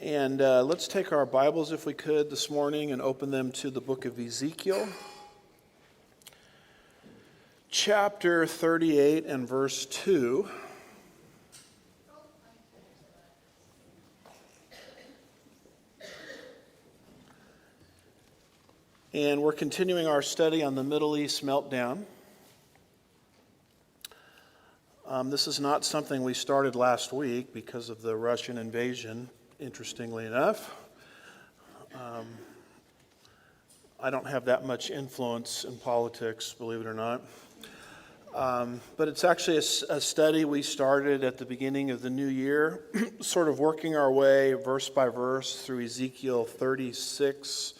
And let's take our Bibles, if we could, this morning and open them to the book of Ezekiel, chapter 38 and verse 2. And we're continuing our study on the Middle East meltdown. This is not something we started last week because of the Russian invasion, interestingly enough. I don't have that much influence in politics, believe it or not. But it's actually a study we started at the beginning of the new year, sort of working our way verse by verse through Ezekiel 36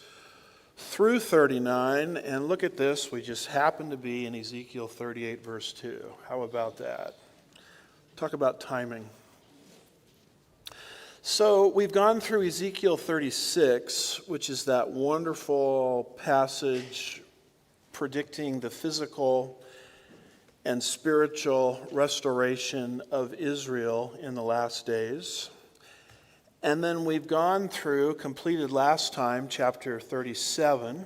through 39. And look at this, we just happen to be in Ezekiel 38 verse 2. How about that? Talk about timing. So we've gone through Ezekiel 36, which is that wonderful passage predicting the physical and spiritual restoration of Israel in the last days. And then we've gone through, completed last time, chapter 37,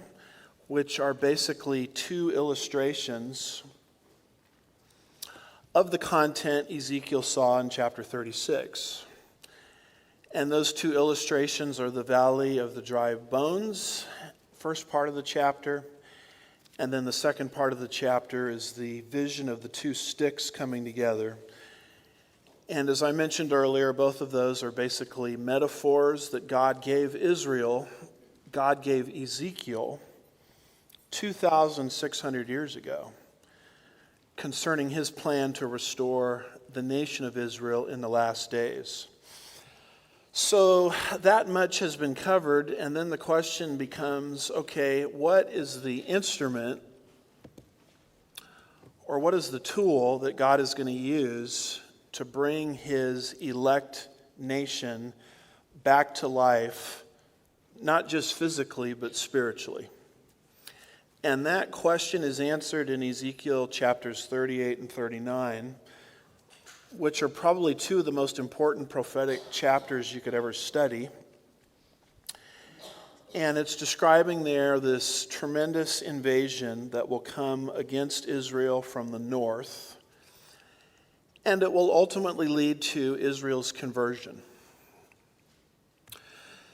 which are basically two illustrations of the content Ezekiel saw in chapter 36. And those two illustrations are the valley of the dry bones, first part of the chapter, and then the second part of the chapter is the vision of the two sticks coming together. And as I mentioned earlier, both of those are basically metaphors that God gave Israel, God gave Ezekiel 2,600 years ago, concerning his plan to restore the nation of Israel in the last days. So that much has been covered, and then the question becomes, okay, what is the instrument or what is the tool that God is going to use to bring his elect nation back to life, not just physically, but spiritually? And that question is answered in Ezekiel chapters 38 and 39, which are probably two of the most important prophetic chapters you could ever study. And it's describing there this tremendous invasion that will come against Israel from the north, and it will ultimately lead to Israel's conversion.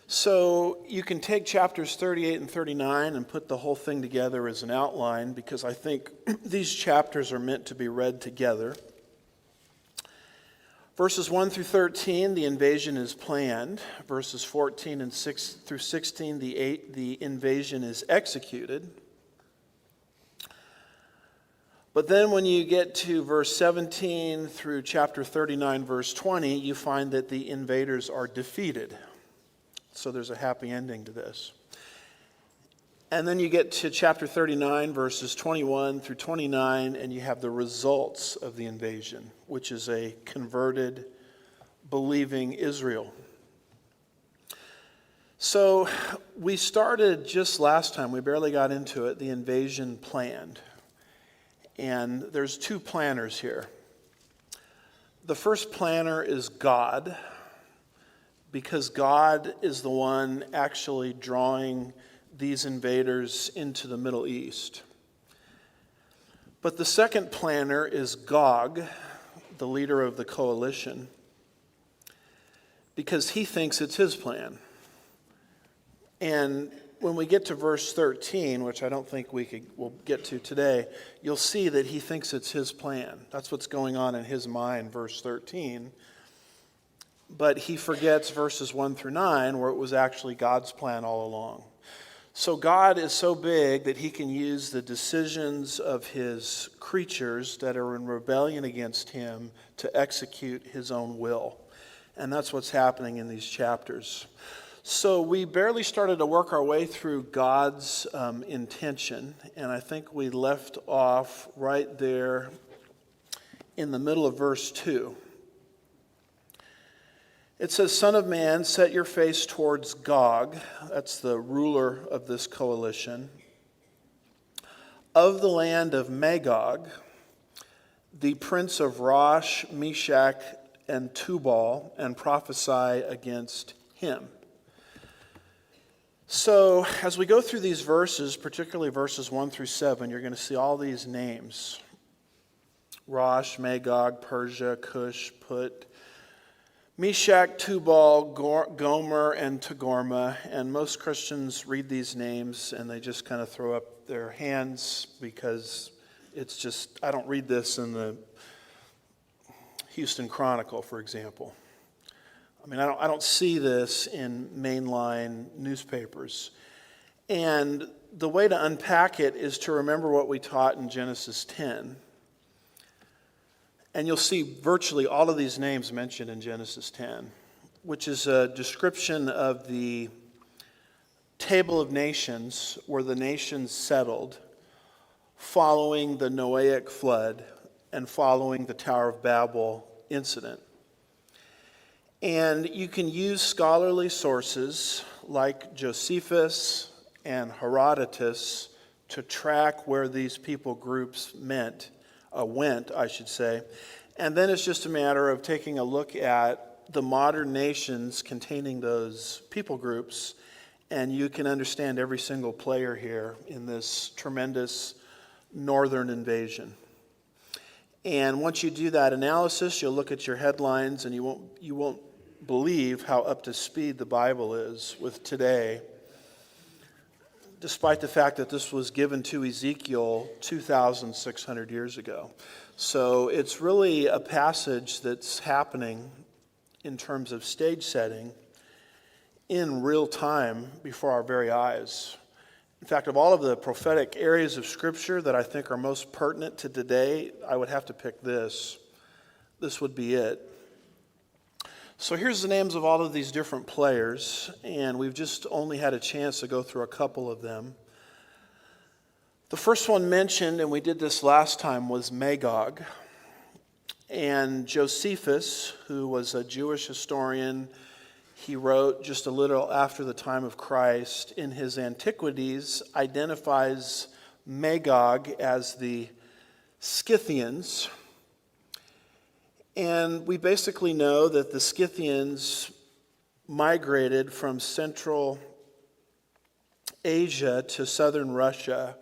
So you can take chapters 38 and 39 and put the whole thing together as an outline, because I think these chapters are meant to be read together. Verses 1 through 13, the invasion is planned. Verses 14 and 6 through 16, the invasion is executed. But then when you get to verse 17 through chapter 39, verse 20, you find that the invaders are defeated. So there's a happy ending to this. And then you get to chapter 39, verses 21 through 29, and you have the results of the invasion, which is a converted, believing Israel. So we started just last time, we barely got into it, the invasion planned. And there's two planners here. The first planner is God, because God is the one actually drawing these invaders into the Middle East. But the second planner is Gog, the leader of the coalition, because he thinks it's his plan. And when we get to verse 13, which I don't think we'll get to today, you'll see that he thinks it's his plan. That's what's going on in his mind, verse 13. But he forgets verses 1 through 9, where it was actually God's plan all along. So God is so big that he can use the decisions of his creatures that are in rebellion against him to execute his own will. And that's what's happening in these chapters. So we barely started to work our way through God's intention, and I think we left off right there in the middle of verse 2. It says, "Son of man, set your face towards Gog," that's the ruler of this coalition, "of the land of Magog, the prince of Rosh, Meshach, and Tubal, and prophesy against him." So as we go through these verses, particularly verses 1 through 7, you're going to see all these names. Rosh, Magog, Persia, Cush, Put, Meshach, Tubal, Gomer, and Togarmah. And most Christians read these names and they just kind of throw up their hands because it's just, I don't read this in the Houston Chronicle, for example. I mean, I don't see this in mainline newspapers. And the way to unpack it is to remember what we taught in Genesis 10. And you'll see virtually all of these names mentioned in Genesis 10, which is a description of the table of nations where the nations settled following the Noahic flood and following the Tower of Babel incident. And you can use scholarly sources like Josephus and Herodotus to track where these people groups went, and then it's just a matter of taking a look at the modern nations containing those people groups, and you can understand every single player here in this tremendous northern invasion. And once you do that analysis, you'll look at your headlines, and you won't believe how up to speed the Bible is with today, despite the fact that this was given to Ezekiel 2,600 years ago. So it's really a passage that's happening in terms of stage setting in real time before our very eyes. In fact, of all of the prophetic areas of Scripture that I think are most pertinent to today, I would have to pick this. This would be it. So here's the names of all of these different players, and we've just only had a chance to go through a couple of them. The first one mentioned, and we did this last time, was Magog. And Josephus, who was a Jewish historian, he wrote just a little after the time of Christ in his Antiquities, identifies Magog as the Scythians. And we basically know that the Scythians migrated from Central Asia to southern Russia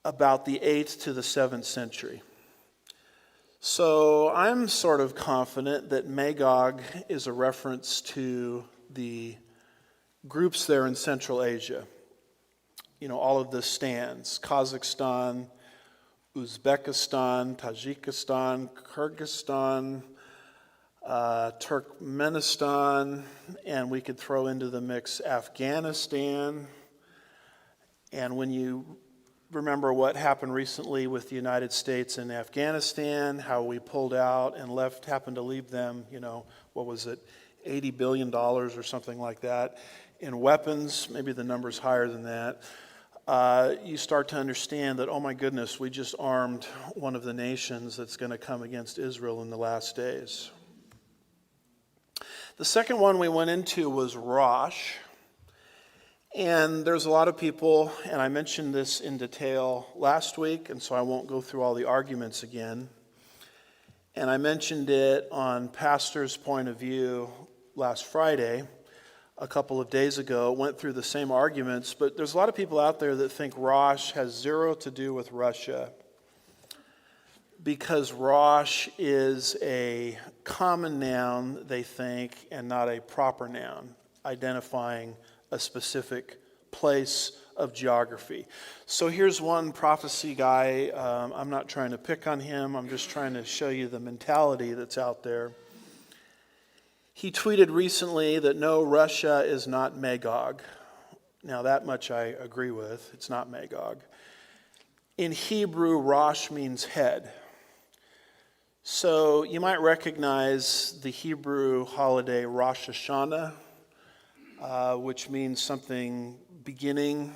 about the 8th to the 7th century. So I'm sort of confident that Magog is a reference to the groups there in Central Asia. You know, all of the stands, Kazakhstan, Uzbekistan, Tajikistan, Kyrgyzstan, Turkmenistan, and we could throw into the mix Afghanistan. And when you remember what happened recently with the United States and Afghanistan, how we pulled out and happened to leave them, what was it, $80 billion or something like that in weapons, maybe the number's higher than that. You start to understand that, oh my goodness, we just armed one of the nations that's going to come against Israel in the last days. The second one we went into was Rosh. And there's a lot of people, and I mentioned this in detail last week, and so I won't go through all the arguments again. And I mentioned it on Pastor's Point of View last Friday, a couple of days ago, went through the same arguments, but there's a lot of people out there that think Rosh has zero to do with Russia because Rosh is a common noun, they think, and not a proper noun, identifying a specific place of geography. So here's one prophecy guy. I'm not trying to pick on him. I'm just trying to show you the mentality that's out there. He tweeted recently that no, Russia is not Magog. Now that much I agree with. It's not Magog. In Hebrew, Rosh means head. So you might recognize the Hebrew holiday Rosh Hashanah, which means something beginning,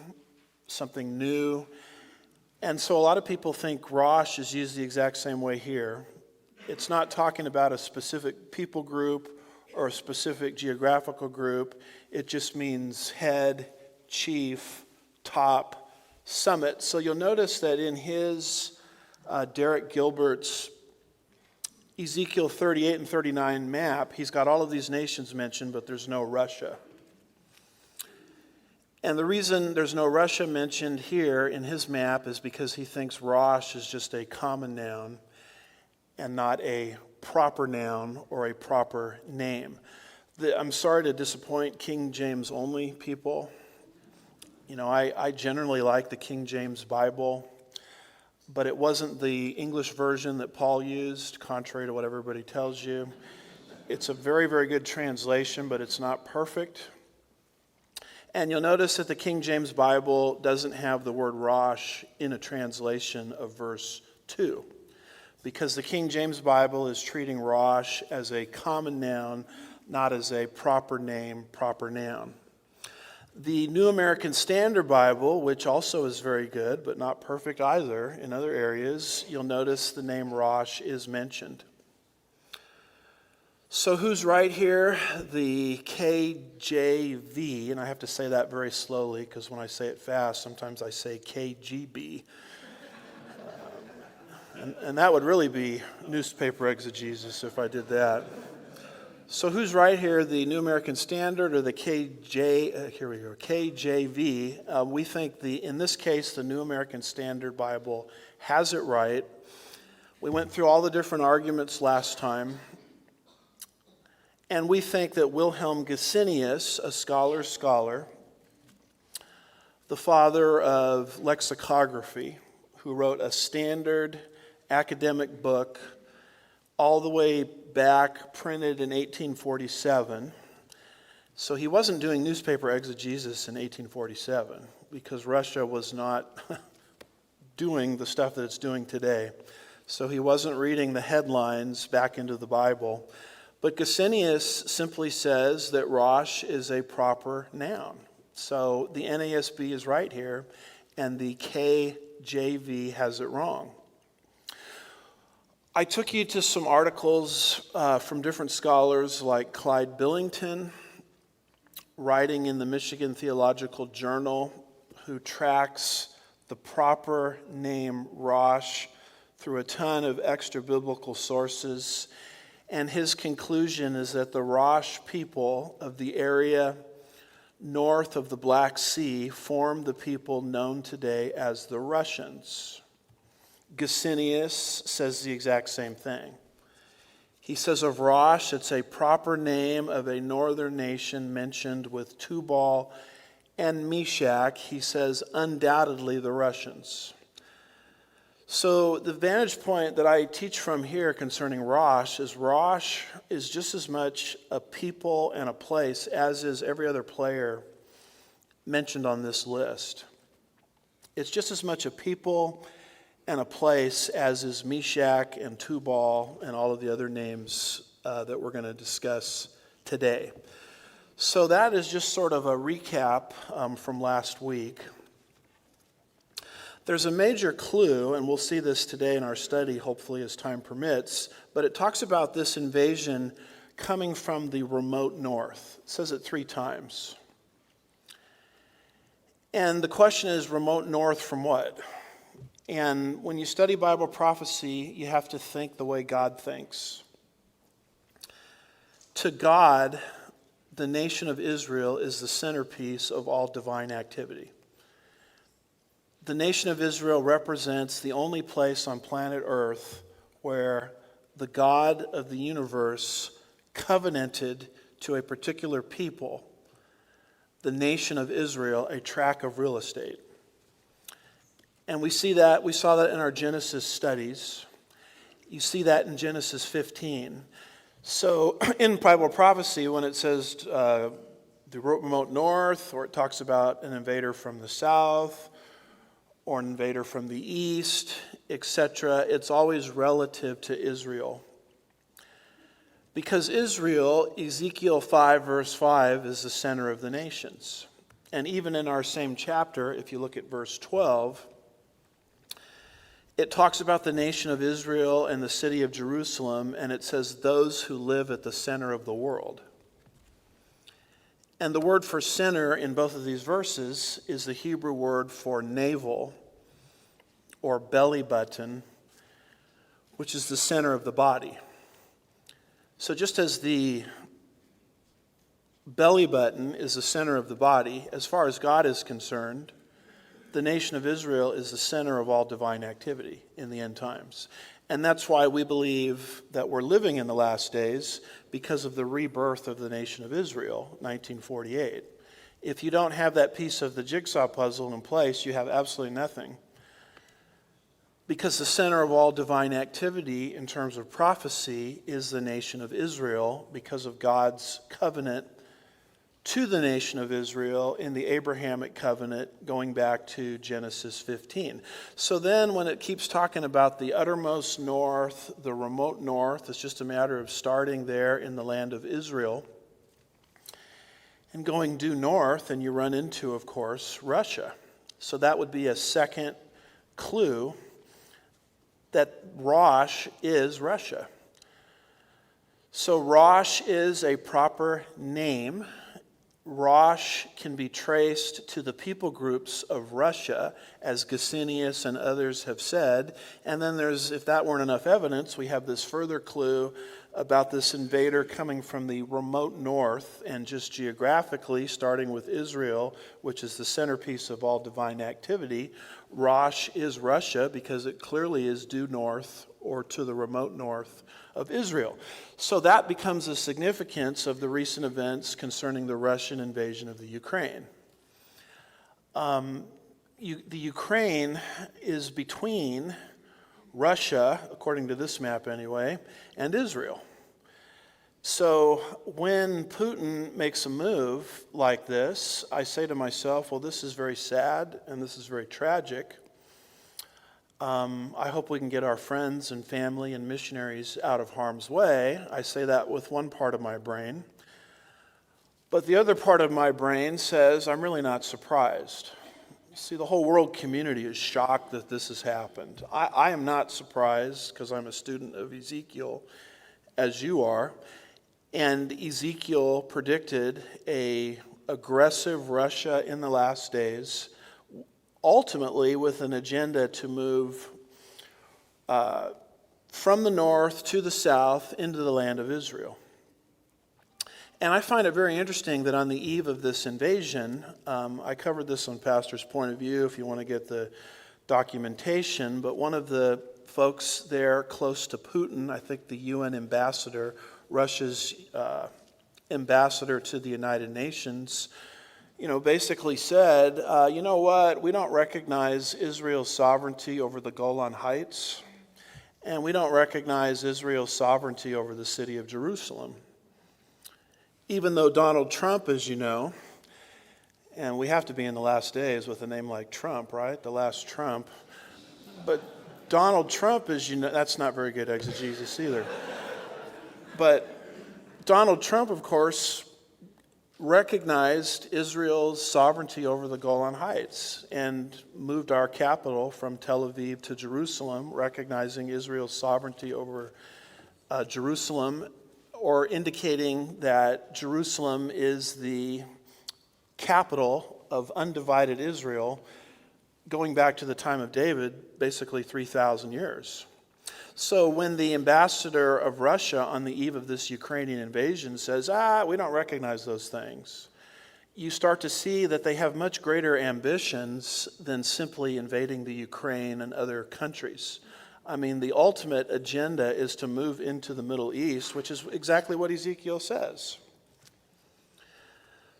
something new. And so a lot of people think Rosh is used the exact same way here. It's not talking about a specific people group or a specific geographical group. It just means head, chief, top, summit. So you'll notice that in his Derek Gilbert's Ezekiel 38 and 39 map, he's got all of these nations mentioned, but there's no Russia. And the reason there's no Russia mentioned here in his map is because he thinks Rosh is just a common noun and not a proper noun or a proper name. I'm sorry to disappoint King James only people. I generally like the King James Bible, but it wasn't the English version that Paul used, contrary to what everybody tells you. It's a very, very good translation, but it's not perfect. And you'll notice that the King James Bible doesn't have the word Rosh in a translation of verse 2, because the King James Bible is treating Rosh as a common noun, not as a proper name, proper noun. The New American Standard Bible, which also is very good, but not perfect either in other areas, you'll notice the name Rosh is mentioned. So who's right here? The KJV, and I have to say that very slowly because when I say it fast, sometimes I say KGB. And that would really be newspaper exegesis if I did that. So who's right here, the New American Standard or the KJV? We think in this case, the New American Standard Bible has it right. We went through all the different arguments last time. And we think that Wilhelm Gesenius, a scholar, the father of lexicography, who wrote a standard academic book all the way back, printed in 1847. So he wasn't doing newspaper exegesis in 1847 because Russia was not doing the stuff that it's doing today. So he wasn't reading the headlines back into the Bible. But Gesenius simply says that Rosh is a proper noun. So the NASB is right here, and the KJV has it wrong. I took you to some articles from different scholars like Clyde Billington, writing in the Michigan Theological Journal, who tracks the proper name Rosh through a ton of extra biblical sources. And his conclusion is that the Rosh people of the area north of the Black Sea formed the people known today as the Russians. Gesenius says the exact same thing. He says of Rosh, it's a proper name of a northern nation mentioned with Tubal and Meshach. He says undoubtedly the Russians. So the vantage point that I teach from here concerning Rosh is just as much a people and a place as is every other player mentioned on this list. It's just as much a people and a place as is Meshach and Tubal and all of the other names that we're going to discuss today. So that is just sort of a recap from last week. There's a major clue, and we'll see this today in our study, hopefully as time permits, but it talks about this invasion coming from the remote north. It says it 3 times. And the question is, remote north from what? And when you study Bible prophecy, you have to think the way God thinks. To God, the nation of Israel is the centerpiece of all divine activity. The nation of Israel represents the only place on planet Earth where the God of the universe covenanted to a particular people, the nation of Israel, a tract of real estate. And we saw that in our Genesis studies. You see that in Genesis 15. So in Bible prophecy, when it says the remote north, or it talks about an invader from the south, or an invader from the east, etc., it's always relative to Israel. Because Israel, Ezekiel 5, verse 5, is the center of the nations. And even in our same chapter, if you look at verse 12, it talks about the nation of Israel and the city of Jerusalem, and it says those who live at the center of the world. And the word for center in both of these verses is the Hebrew word for navel or belly button, which is the center of the body. So just as the belly button is the center of the body. As far as God is concerned, the nation of Israel is the center of all divine activity in the end times. And that's why we believe that we're living in the last days, because of the rebirth of the nation of Israel, 1948. If you don't have that piece of the jigsaw puzzle in place, you have absolutely nothing. Because the center of all divine activity in terms of prophecy is the nation of Israel, because of God's covenant to the nation of Israel in the Abrahamic covenant going back to Genesis 15. So then when it keeps talking about the uttermost north, the remote north, it's just a matter of starting there in the land of Israel and going due north, and you run into, of course, Russia. So that would be a second clue that Rosh is Russia. So Rosh is a proper name. Rosh can be traced to the people groups of Russia, as Gesenius and others have said. And then there's, if that weren't enough evidence, we have this further clue about this invader coming from the remote north, and just geographically, starting with Israel, which is the centerpiece of all divine activity. Rosh is Russia because it clearly is due north or to the remote north of Israel. So that becomes the significance of the recent events concerning the Russian invasion of the Ukraine. The Ukraine is between Russia, according to this map anyway, and Israel. So when Putin makes a move like this, I say to myself, well, this is very sad and this is very tragic. I hope we can get our friends and family and missionaries out of harm's way. I say that with one part of my brain. But the other part of my brain says, I'm really not surprised. See, the whole world community is shocked that this has happened. I am not surprised because I'm a student of Ezekiel, as you are. And Ezekiel predicted an aggressive Russia in the last days, ultimately with an agenda to move from the north to the south into the land of Israel. And I find it very interesting that on the eve of this invasion, I covered this on Pastor's Point of View if you want to get the documentation, but one of the folks there close to Putin, I think the UN ambassador, Russia's ambassador to the United Nations, basically said, you know what, we don't recognize Israel's sovereignty over the Golan Heights, and we don't recognize Israel's sovereignty over the city of Jerusalem. Even though Donald Trump, as you know, and we have to be in the last days with a name like Trump, right? The last Trump. But Donald Trump, as you know, that's not very good exegesis either. But Donald Trump, of course, recognized Israel's sovereignty over the Golan Heights and moved our capital from Tel Aviv to Jerusalem, recognizing Israel's sovereignty over Jerusalem, or indicating that Jerusalem is the capital of undivided Israel going back to the time of David, basically 3,000 years. So when the ambassador of Russia on the eve of this Ukrainian invasion says, we don't recognize those things, you start to see that they have much greater ambitions than simply invading the Ukraine and other countries. I mean, the ultimate agenda is to move into the Middle East, which is exactly what Ezekiel says.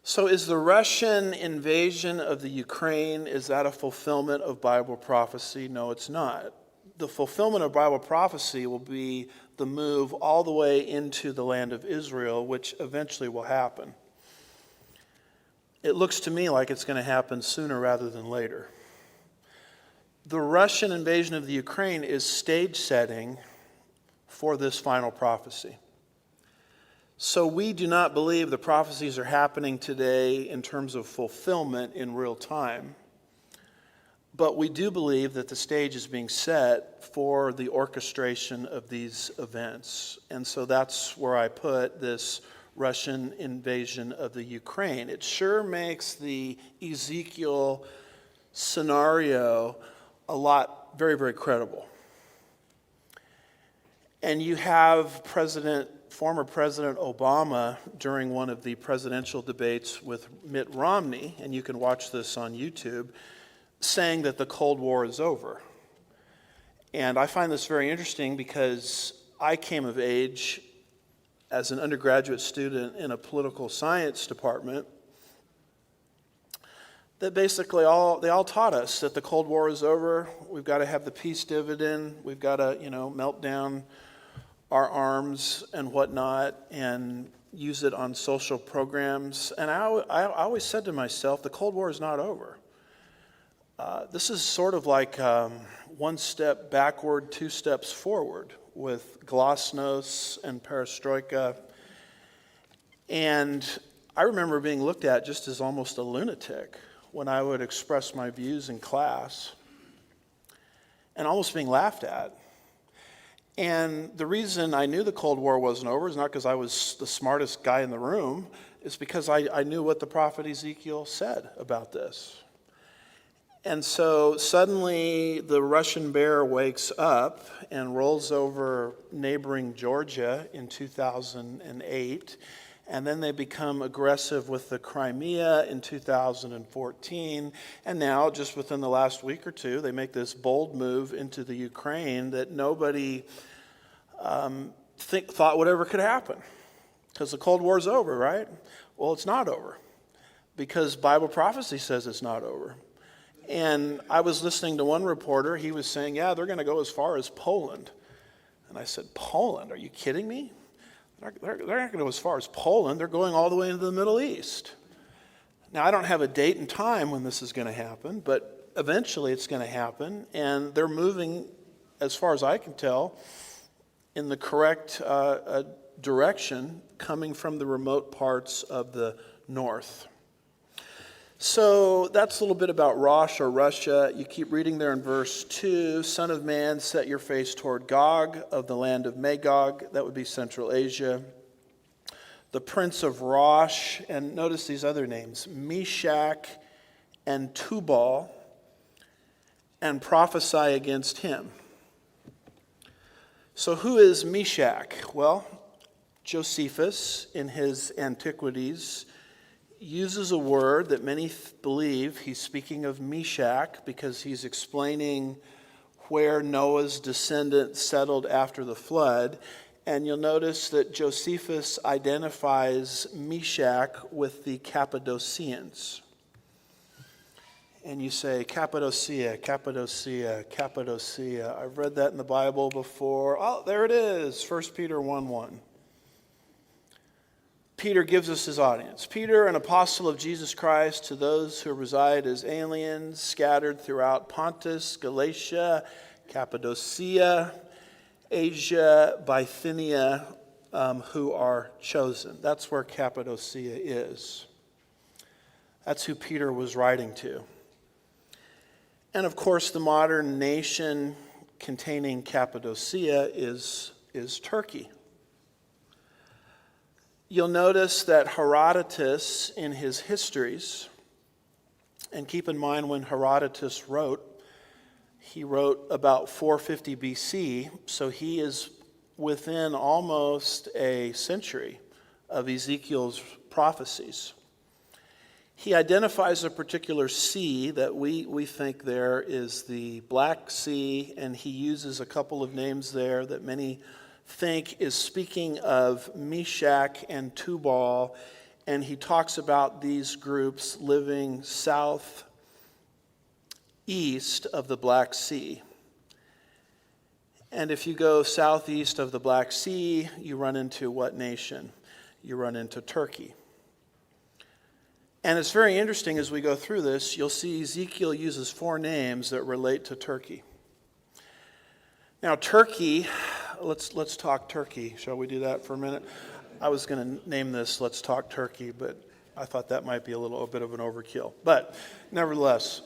So is the Russian invasion of the Ukraine, is that a fulfillment of Bible prophecy? No, it's not. The fulfillment of Bible prophecy will be the move all the way into the land of Israel, which eventually will happen. It looks to me like it's going to happen sooner rather than later. The Russian invasion of the Ukraine is stage setting for this final prophecy. So we do not believe the prophecies are happening today in terms of fulfillment in real time. But we do believe that the stage is being set for the orchestration of these events. And so that's where I put this Russian invasion of the Ukraine. It sure makes the Ezekiel scenario very, very credible. And you have President former President Obama, during one of the presidential debates with Mitt Romney, and you can watch this on YouTube, saying that the Cold War is over. And I find this very interesting because I came of age as an undergraduate student in a political science department that basically they all taught us that the Cold War is over. We've got to have the peace dividend. We've got to, melt down our arms and whatnot and use it on social programs. And I always said to myself, the Cold War is not over. This is sort of like one step backward, two steps forward with glasnost and perestroika. And I remember being looked at just as almost a lunatic when I would express my views in class and almost being laughed at. And the reason I knew the Cold War wasn't over is not because I was the smartest guy in the room. It's because I knew what the prophet Ezekiel said about this. And so suddenly the Russian bear wakes up and rolls over neighboring Georgia in 2008. And then they become aggressive with the Crimea in 2014. And now, just within the last week or two, they make this bold move into the Ukraine that nobody thought would ever could happen. Because the Cold War's over, right? Well, it's not over. Because Bible prophecy says it's not over. And I was listening to one reporter. He was saying, yeah, they're going to go as far as Poland. And I said, Poland? Are you kidding me? They're not going to go as far as Poland. They're going all the way into the Middle East. Now, I don't have a date and time when this is going to happen, but eventually it's going to happen. And they're moving, as far as I can tell, in the correct direction, coming from the remote parts of the north. So that's a little bit about Rosh or Russia. You keep reading there in verse 2. Son of man, set your face toward Gog of the land of Magog. That would be Central Asia. The prince of Rosh, and notice these other names, Meshach and Tubal, and prophesy against him. So who is Meshach? Well, Josephus, in his Antiquities, uses a word that many believe he's speaking of Meshach because he's explaining where Noah's descendants settled after the flood. And you'll notice that Josephus identifies Meshach with the Cappadocians. And you say, Cappadocia, Cappadocia, Cappadocia. I've read that in the Bible before. Oh, there it is, 1 Peter 1:1. Peter gives us his audience. Peter, an apostle of Jesus Christ, to those who reside as aliens scattered throughout Pontus, Galatia, Cappadocia, Asia, Bithynia, who are chosen. That's where Cappadocia is. That's who Peter was writing to. And of course, the modern nation containing Cappadocia is Turkey. You'll notice that Herodotus, in his histories, and keep in mind when Herodotus wrote, he wrote about 450 BC, so he is within almost a century of Ezekiel's prophecies. He identifies a particular sea that we think there is the Black Sea, and he uses a couple of names there that many think is speaking of Meshach and Tubal, and he talks about these groups living southeast of the Black Sea. And if you go southeast of the Black Sea, you run into what nation? You run into Turkey. And it's very interesting as we go through this, you'll see Ezekiel uses 4 names that relate to Turkey. Now, Turkey, let's talk Turkey. Shall we do that for a minute? I was going to name this Let's Talk Turkey, but I thought that might be a bit of an overkill. But nevertheless,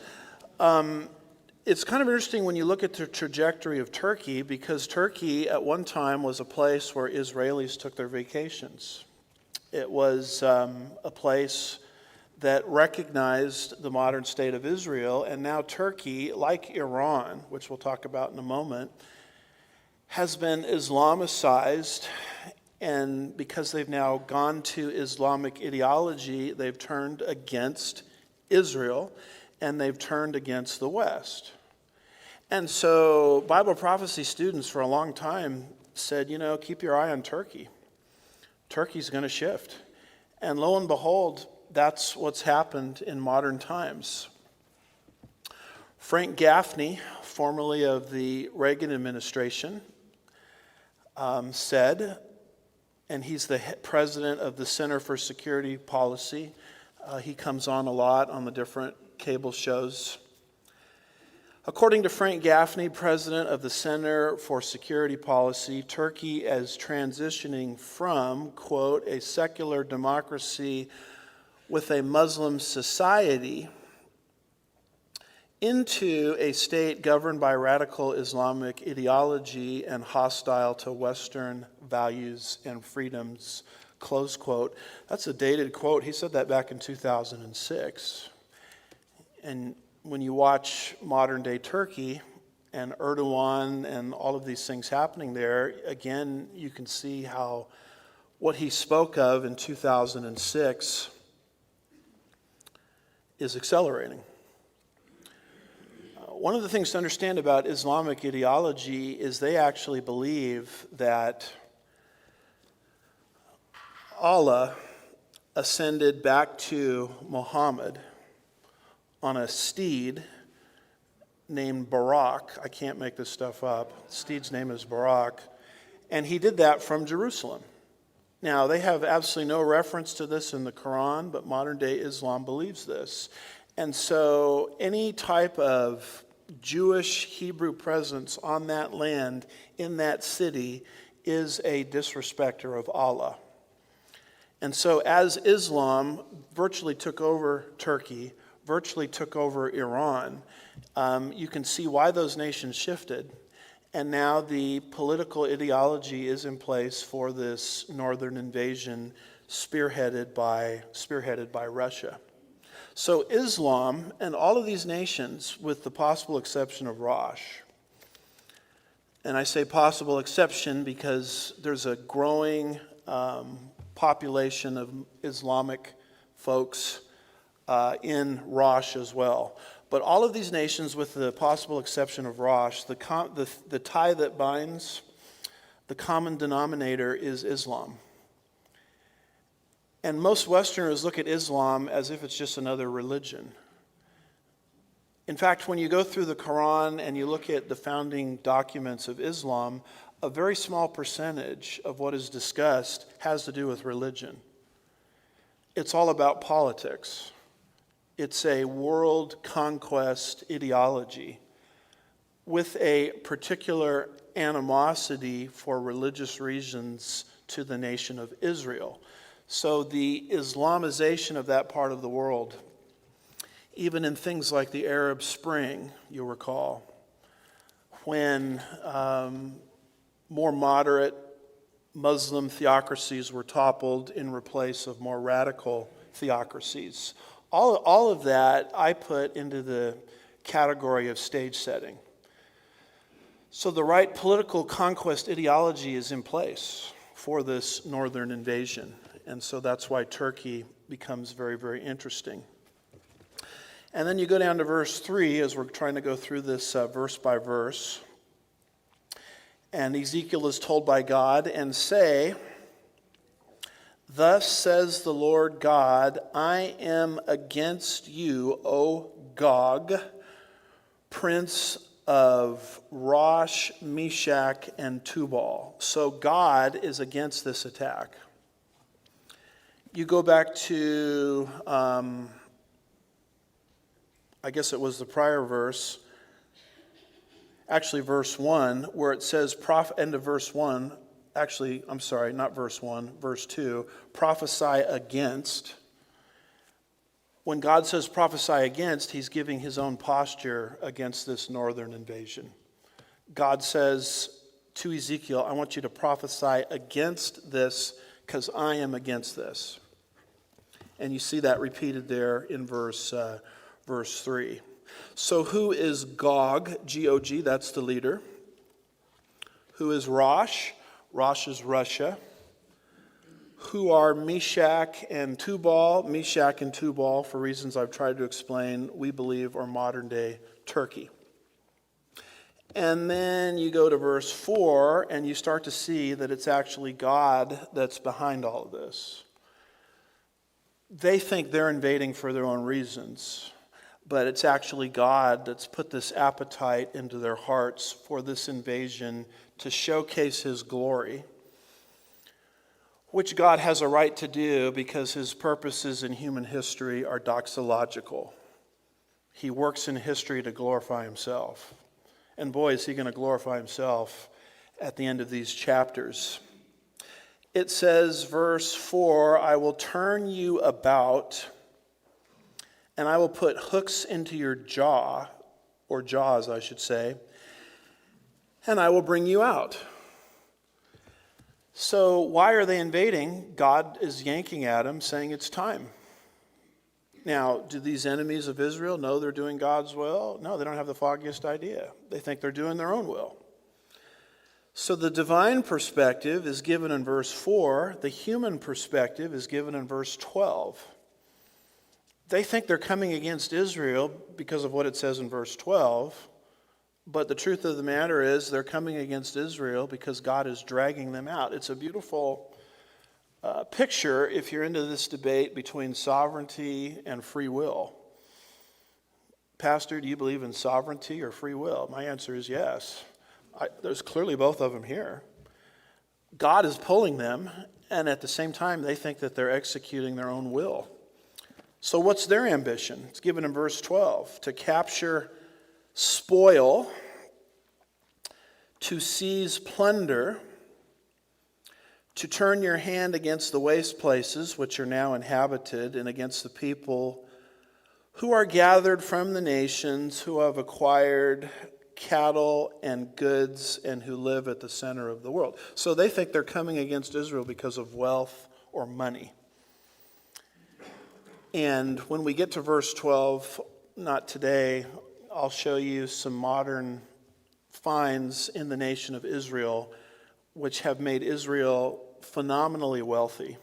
it's kind of interesting when you look at the trajectory of Turkey, because Turkey at one time was a place where Israelis took their vacations. It was a place that recognized the modern state of Israel, and now Turkey, like Iran, which we'll talk about in a moment, has been Islamicized And because they've now gone to Islamic ideology, they've turned against Israel, and they've turned against the West. And so Bible prophecy students for a long time said, keep your eye on Turkey. Turkey's going to shift. And lo and behold, that's what's happened in modern times. Frank Gaffney, formerly of the Reagan administration, said, and he's the president of the Center for Security Policy. He comes on a lot on the different cable shows. According to Frank Gaffney, president of the Center for Security Policy, Turkey is transitioning from, quote, a secular democracy with a Muslim society into a state governed by radical Islamic ideology and hostile to Western values and freedoms, close quote. That's a dated quote. He said that back in 2006. And when you watch modern day Turkey and Erdogan and all of these things happening there, again, you can see how what he spoke of in 2006 is accelerating. One of the things to understand about Islamic ideology is they actually believe that Allah ascended back to Muhammad on a steed named Barak. I can't make this stuff up. The steed's name is Barak. And he did that from Jerusalem. Now, they have absolutely no reference to this in the Quran, but modern day Islam believes this. And so any type of Jewish Hebrew presence on that land, in that city, is a disrespecter of Allah. And so as Islam virtually took over Turkey, virtually took over Iran, you can see why those nations shifted. And now the political ideology is in place for this northern invasion spearheaded by Russia. So Islam and all of these nations, with the possible exception of Rosh, and I say possible exception because there's a growing population of Islamic folks in Rosh as well. But all of these nations, with the possible exception of Rosh, the tie that binds, the common denominator is Islam. And most Westerners look at Islam as if it's just another religion. In fact, when you go through the Quran and you look at the founding documents of Islam, a very small percentage of what is discussed has to do with religion. It's all about politics. It's a world conquest ideology with a particular animosity for religious reasons to the nation of Israel. So the Islamization of that part of the world, even in things like the Arab Spring, you'll recall, when more moderate Muslim theocracies were toppled in replace of more radical theocracies. All of that I put into the category of stage setting. So the right political conquest ideology is in place for this northern invasion. And so that's why Turkey becomes very, very interesting. And then you go down to verse 3 as we're trying to go through this verse by verse. And Ezekiel is told by God, and say, "Thus says the Lord God, I am against you, O Gog, prince of Rosh, Meshach, and Tubal." So God is against this attack. You go back to, I guess it was the prior verse, actually verse 1, where it says, end of verse 1, actually, I'm sorry, not verse 1, verse 2, prophesy against. When God says prophesy against, he's giving his own posture against this northern invasion. God says to Ezekiel, I want you to prophesy against this because I am against this. And you see that repeated there in verse 3. So who is Gog, G-O-G, that's the leader. Who is Rosh? Rosh is Russia. who are Meshach and Tubal. Meshach and Tubal, for reasons I've tried to explain, we believe are modern-day Turkey. And then you go to verse 4, and you start to see that it's actually God that's behind all of this. They think they're invading for their own reasons, but it's actually God that's put this appetite into their hearts for this invasion to showcase his glory, which God has a right to do because his purposes in human history are doxological. He works in history to glorify himself. And boy, is he going to glorify himself at the end of these chapters. It says, verse 4, I will turn you about, and I will put hooks into your jaw, or jaws, I should say, and I will bring you out. So why are they invading? God is yanking at them, saying it's time. Now, do these enemies of Israel know they're doing God's will? No, they don't have the foggiest idea. They think they're doing their own will. So the divine perspective is given in verse 4. The human perspective is given in verse 12. They think they're coming against Israel because of what it says in verse 12. But the truth of the matter is they're coming against Israel because God is dragging them out. It's a beautiful picture if you're into this debate between sovereignty and free will. Pastor, do you believe in sovereignty or free will? My answer is yes. There's clearly both of them here. God is pulling them, and at the same time, they think that they're executing their own will. So what's their ambition? It's given in verse 12. To capture spoil, to seize plunder, to turn your hand against the waste places which are now inhabited, and against the people who are gathered from the nations, who have acquired cattle and goods, and who live at the center of the world. So they think they're coming against Israel because of wealth or money. And when we get to verse 12, not today, I'll show you some modern finds in the nation of Israel which have made Israel phenomenally wealthy,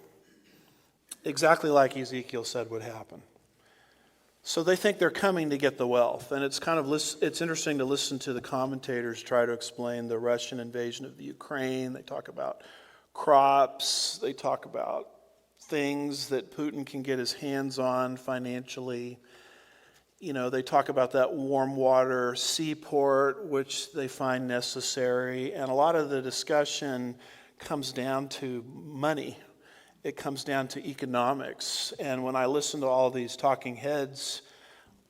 exactly like Ezekiel said would happen. So they think they're coming to get the wealth, and it's interesting to listen to the commentators try to explain the Russian invasion of the Ukraine. They talk about crops, they talk about things that Putin can get his hands on financially. You know, they talk about that warm water seaport, which they find necessary. And a lot of the discussion comes down to money. It comes down to economics. And when I listen to all these talking heads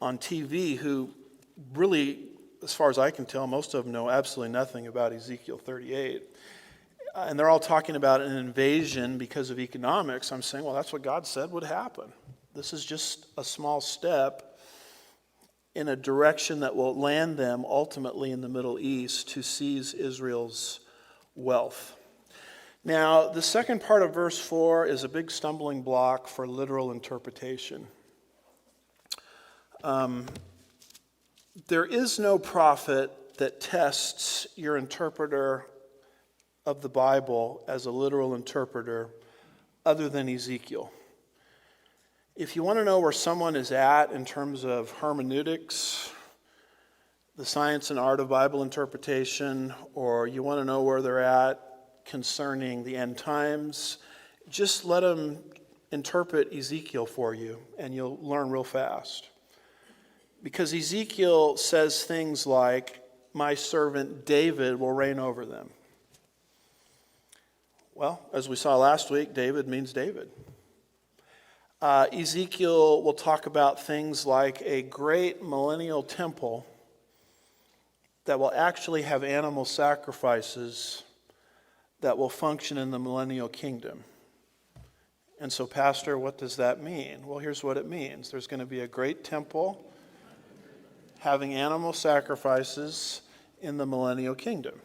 on TV who really, as far as I can tell, most of them know absolutely nothing about Ezekiel 38. And they're all talking about an invasion because of economics. I'm saying, well, that's what God said would happen. This is just a small step in a direction that will land them ultimately in the Middle East to seize Israel's wealth. Now, the second part of verse 4 is a big stumbling block for literal interpretation. There is no prophet that tests your interpreter of the Bible as a literal interpreter other than Ezekiel. If you want to know where someone is at in terms of hermeneutics, the science and art of Bible interpretation, or you want to know where they're at concerning the end times, just let them interpret Ezekiel for you, and you'll learn real fast. Because Ezekiel says things like, my servant David will reign over them. Well, as we saw last week, David means David. Ezekiel will talk about things like a great millennial temple that will actually have animal sacrifices that will function in the millennial kingdom. And so, Pastor, what does that mean? Well, here's what it means. There's going to be a great temple having animal sacrifices in the millennial kingdom.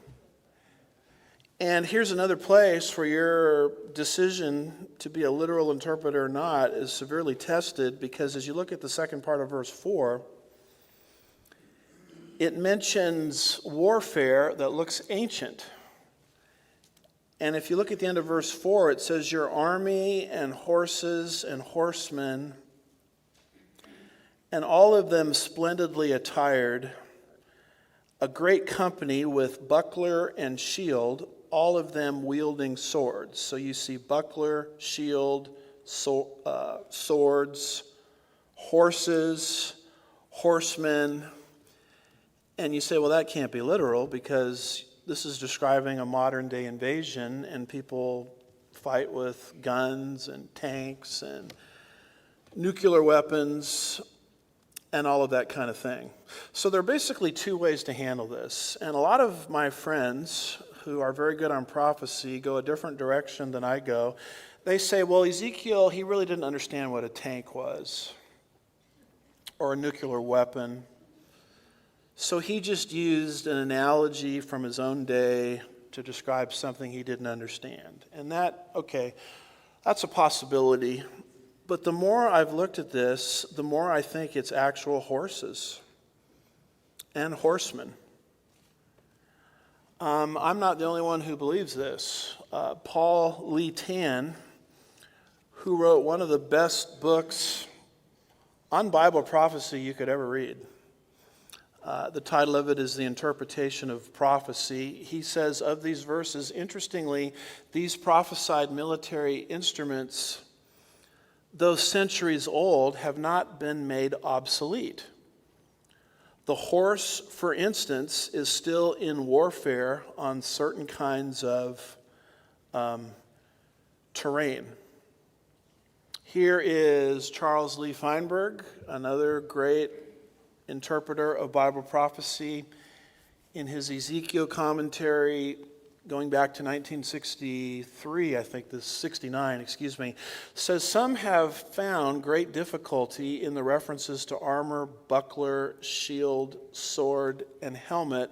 And here's another place where your decision to be a literal interpreter or not is severely tested, because as you look at the second part of verse 4, it mentions warfare that looks ancient. And if you look at the end of verse 4, it says, your army and horses and horsemen, and all of them splendidly attired, a great company with buckler and shield, all of them wielding swords. So you see buckler, shield, swords, horses, horsemen. And you say, well, that can't be literal because this is describing a modern day invasion and people fight with guns and tanks and nuclear weapons and all of that kind of thing. So there are basically two ways to handle this. And a lot of my friends who are very good on prophecy go a different direction than I go. They say, well, Ezekiel, he really didn't understand what a tank was or a nuclear weapon. So he just used an analogy from his own day to describe something he didn't understand. And that's a possibility. But the more I've looked at this, the more I think it's actual horses and horsemen. I'm not the only one who believes this. Paul Lee Tan, who wrote one of the best books on Bible prophecy you could ever read. The title of it is The Interpretation of Prophecy. He says of these verses, interestingly, these prophesied military instruments, though centuries old, have not been made obsolete. The horse, for instance, is still in warfare on certain kinds of terrain. Here is Charles Lee Feinberg, another great interpreter of Bible prophecy, in his Ezekiel commentary going back to 1963, I think this 69, says some have found great difficulty in the references to armor, buckler, shield, sword, and helmet.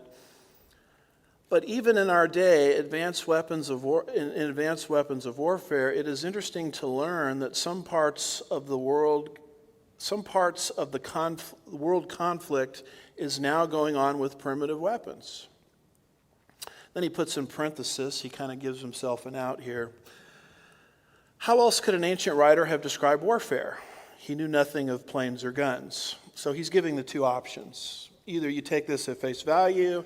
But even in our day, in advanced weapons of warfare, it is interesting to learn that some parts of the world conflict is now going on with primitive weapons. Then he puts in parenthesis, he kind of gives himself an out here. How else could an ancient writer have described warfare? He knew nothing of planes or guns. So he's giving the two options. Either you take this at face value,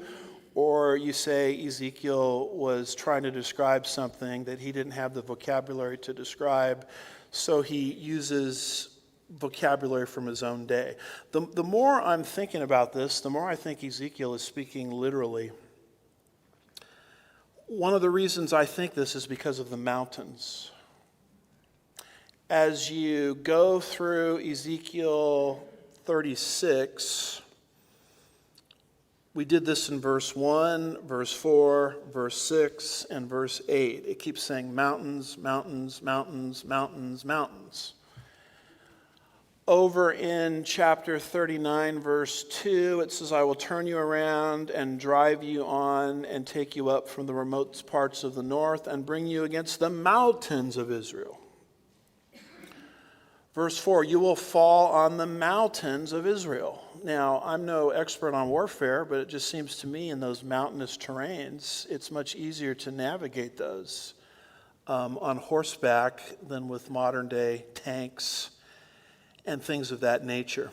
or you say Ezekiel was trying to describe something that he didn't have the vocabulary to describe, so he uses vocabulary from his own day. The more I'm thinking about this, the more I think Ezekiel is speaking literally. One of the reasons I think this is because of the mountains. As you go through Ezekiel 36, we did this in verse 1, verse 4, verse 6, and verse 8. It keeps saying mountains, mountains, mountains, mountains, mountains. Over in chapter 39, verse 2, it says, I will turn you around and drive you on and take you up from the remote parts of the north and bring you against the mountains of Israel. Verse 4, you will fall on the mountains of Israel. Now, I'm no expert on warfare, but it just seems to me in those mountainous terrains, it's much easier to navigate those on horseback than with modern day tanks and things of that nature.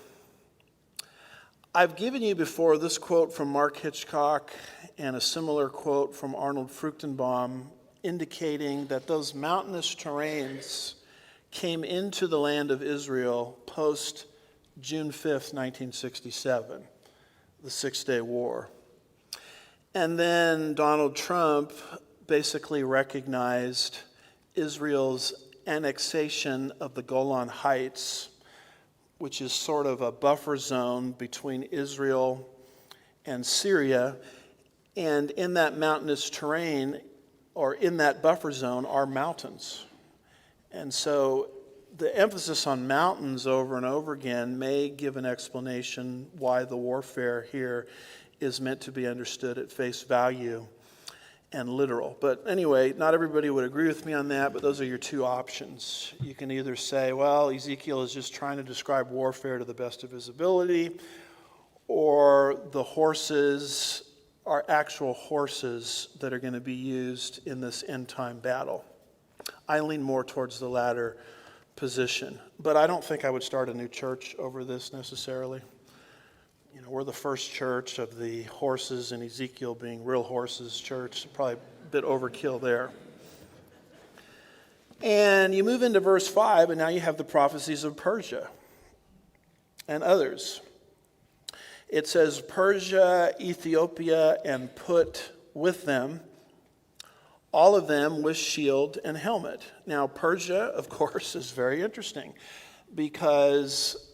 I've given you before this quote from Mark Hitchcock and a similar quote from Arnold Fruchtenbaum indicating that those mountainous terrains came into the land of Israel post June 5th, 1967, the Six-Day War. And then Donald Trump basically recognized Israel's annexation of the Golan Heights, which is sort of a buffer zone between Israel and Syria. And in that mountainous terrain, or in that buffer zone, are mountains. And so the emphasis on mountains over and over again may give an explanation why the warfare here is meant to be understood at face value and literal. But anyway, not everybody would agree with me on that, but those are your two options. You can either say, well, Ezekiel is just trying to describe warfare to the best of his ability, or the horses are actual horses that are going to be used in this end-time battle. I lean more towards the latter position, but I don't think I would start a new church over this necessarily. You know, we're the first church of the horses in Ezekiel being real horses church, probably a bit overkill there. And you move into verse 5, and now you have the prophecies of Persia and others. It says, Persia, Ethiopia, and Put with them, all of them with shield and helmet. Now, Persia, of course, is very interesting because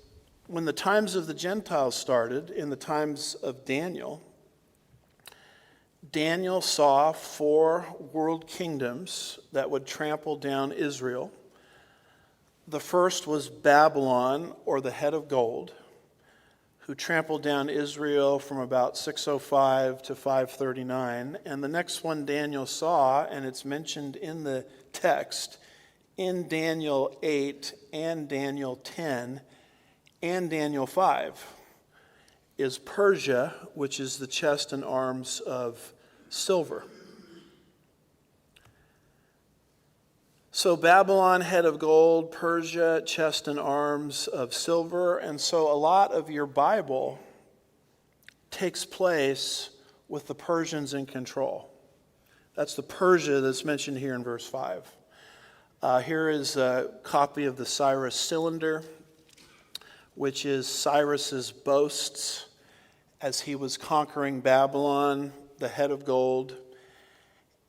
when the times of the Gentiles started, in the times of Daniel, Daniel saw 4 world kingdoms that would trample down Israel. The first was Babylon, or the head of gold, who trampled down Israel from about 605 to 539. And the next one Daniel saw, and it's mentioned in the text, in Daniel 8 and Daniel 10 and Daniel 5, is Persia, which is the chest and arms of silver. So Babylon, head of gold, Persia, chest and arms of silver. And so a lot of your Bible takes place with the Persians in control. That's the Persia that's mentioned here in verse 5. Here is a copy of the Cyrus cylinder, which is Cyrus's boasts as he was conquering Babylon, the head of gold.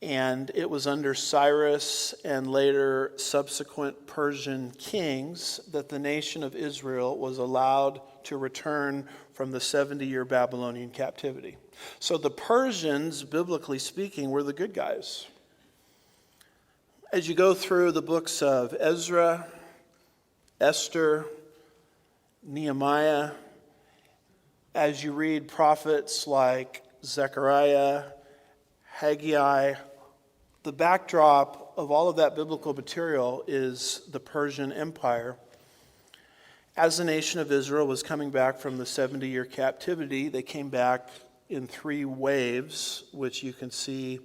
And it was under Cyrus and later subsequent Persian kings that the nation of Israel was allowed to return from the 70-year Babylonian captivity. So the Persians, biblically speaking, were the good guys. As you go through the books of Ezra, Esther, Nehemiah, as you read prophets like Zechariah, Haggai, the backdrop of all of that biblical material is the Persian Empire. As the nation of Israel was coming back from the 70-year captivity, they came back in 3 waves, which you can see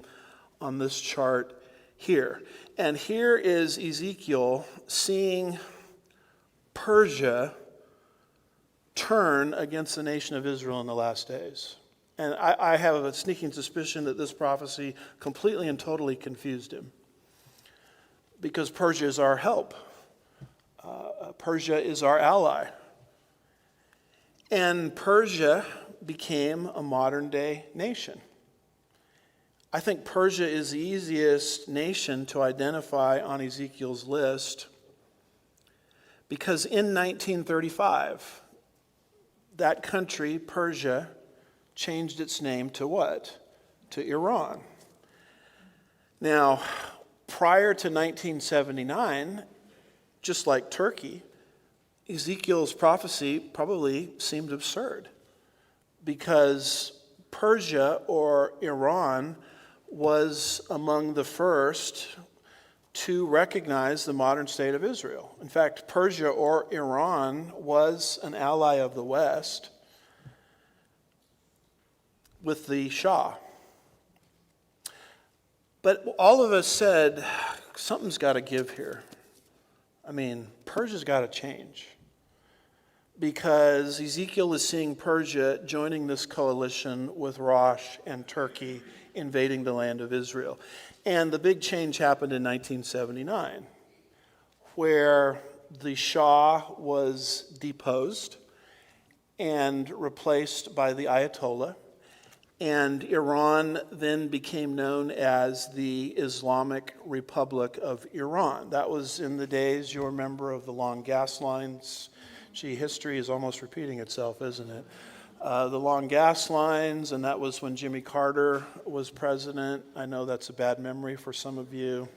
on this chart here. And here is Ezekiel seeing Persia turn against the nation of Israel in the last days. And I have a sneaking suspicion that this prophecy completely and totally confused him. Because Persia is our help. Persia is our ally. And Persia became a modern-day nation. I think Persia is the easiest nation to identify on Ezekiel's list because in 1935, that country, Persia, changed its name to what? To Iran. Now, prior to 1979, just like Turkey, Ezekiel's prophecy probably seemed absurd because Persia or Iran was among the first to recognize the modern state of Israel. In fact, Persia or Iran was an ally of the West with the Shah. But all of us said, something's got to give here. I mean, Persia's got to change. Because Ezekiel is seeing Persia joining this coalition with Rosh and Turkey invading the land of Israel. And the big change happened in 1979, where the Shah was deposed and replaced by the Ayatollah. And Iran then became known as the Islamic Republic of Iran. That was in the days, you'll remember, of the long gas lines. Gee, history is almost repeating itself, isn't it? The long gas lines, and that was when Jimmy Carter was president. I know that's a bad memory for some of you.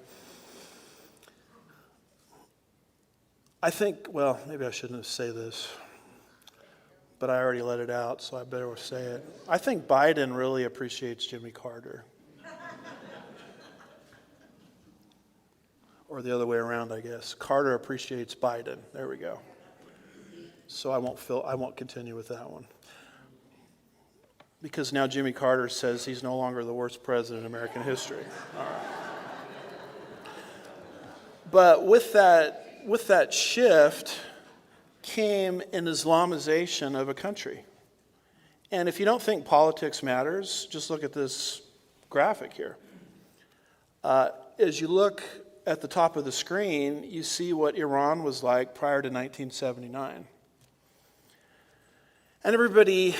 I think, well, maybe I shouldn't say this, but I already let it out, so I better say it. I think Biden really appreciates Jimmy Carter. Or the other way around, I guess. Carter appreciates Biden. There we go. So I won't continue with that one. Because now Jimmy Carter says he's no longer the worst president in American history. All right. But with that shift came an Islamization of a country. And if you don't think politics matters, just look at this graphic here. As you look at the top of the screen, you see what Iran was like prior to 1979. And everybody,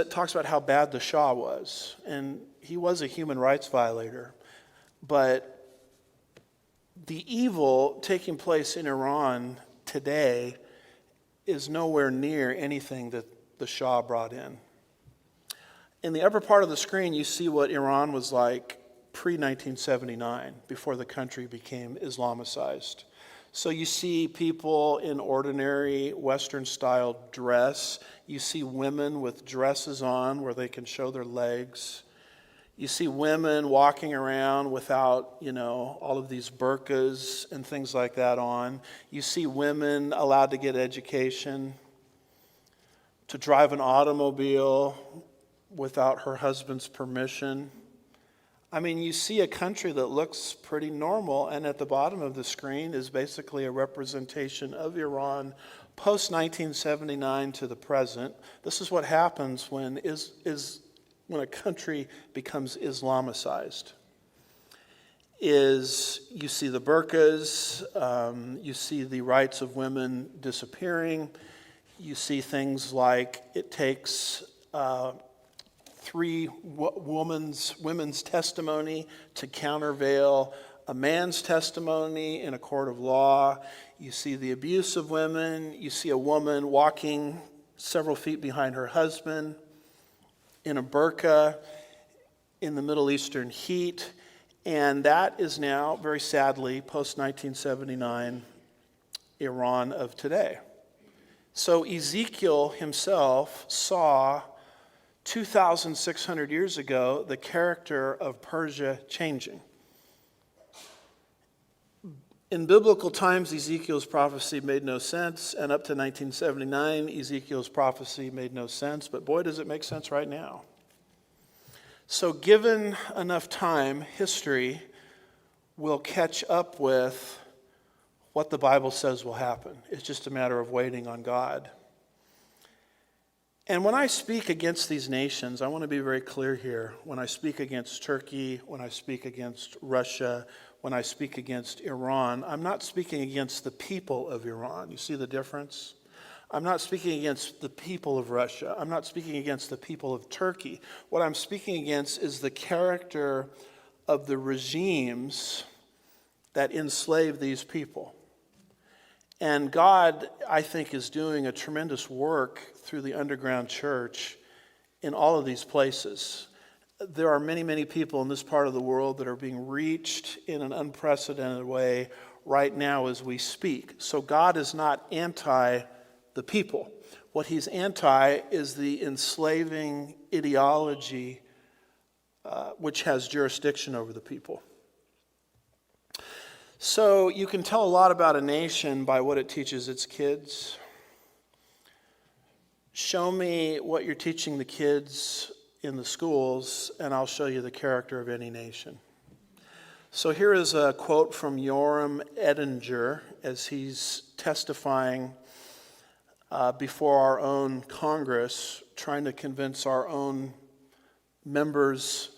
talks about how bad the Shah was. And he was a human rights violator. But the evil taking place in Iran today is nowhere near anything that the Shah brought in. In the upper part of the screen, you see what Iran was like pre-1979, before the country became Islamicized. So you see people in ordinary Western-style dress. You see women with dresses on where they can show their legs. You see women walking around without, all of these burqas and things like that on. You see women allowed to get education, to drive an automobile without her husband's permission. I mean, you see a country that looks pretty normal, and at the bottom of the screen is basically a representation of Iran post-1979 to the present. This is what happens when a country becomes Islamicized. You see the burqas, you see the rights of women disappearing, you see things like it takes 3 women's testimony to countervail a man's testimony in a court of law. You see the abuse of women. You see a woman walking several feet behind her husband in a burqa in the Middle Eastern heat. And that is now, very sadly, post-1979 Iran of today. So Ezekiel himself saw 2,600 years ago the character of Persia changing. In biblical times, Ezekiel's prophecy made no sense, and up to 1979, Ezekiel's prophecy made no sense, but boy, does it make sense right now. So given enough time, history will catch up with what the Bible says will happen. It's just a matter of waiting on God. And when I speak against these nations, I want to be very clear here. When I speak against Turkey, when I speak against Russia, when I speak against Iran, I'm not speaking against the people of Iran. You see the difference? I'm not speaking against the people of Russia. I'm not speaking against the people of Turkey. What I'm speaking against is the character of the regimes that enslave these people. And God, I think, is doing a tremendous work through the underground church in all of these places. There are many, many people in this part of the world that are being reached in an unprecedented way right now as we speak. So God is not anti the people. What he's anti is the enslaving ideology which has jurisdiction over the people. So you can tell a lot about a nation by what it teaches its kids. Show me what you're teaching the kids in the schools, and I'll show you the character of any nation. So here is a quote from Yoram Ettinger as he's testifying before our own Congress, trying to convince our own members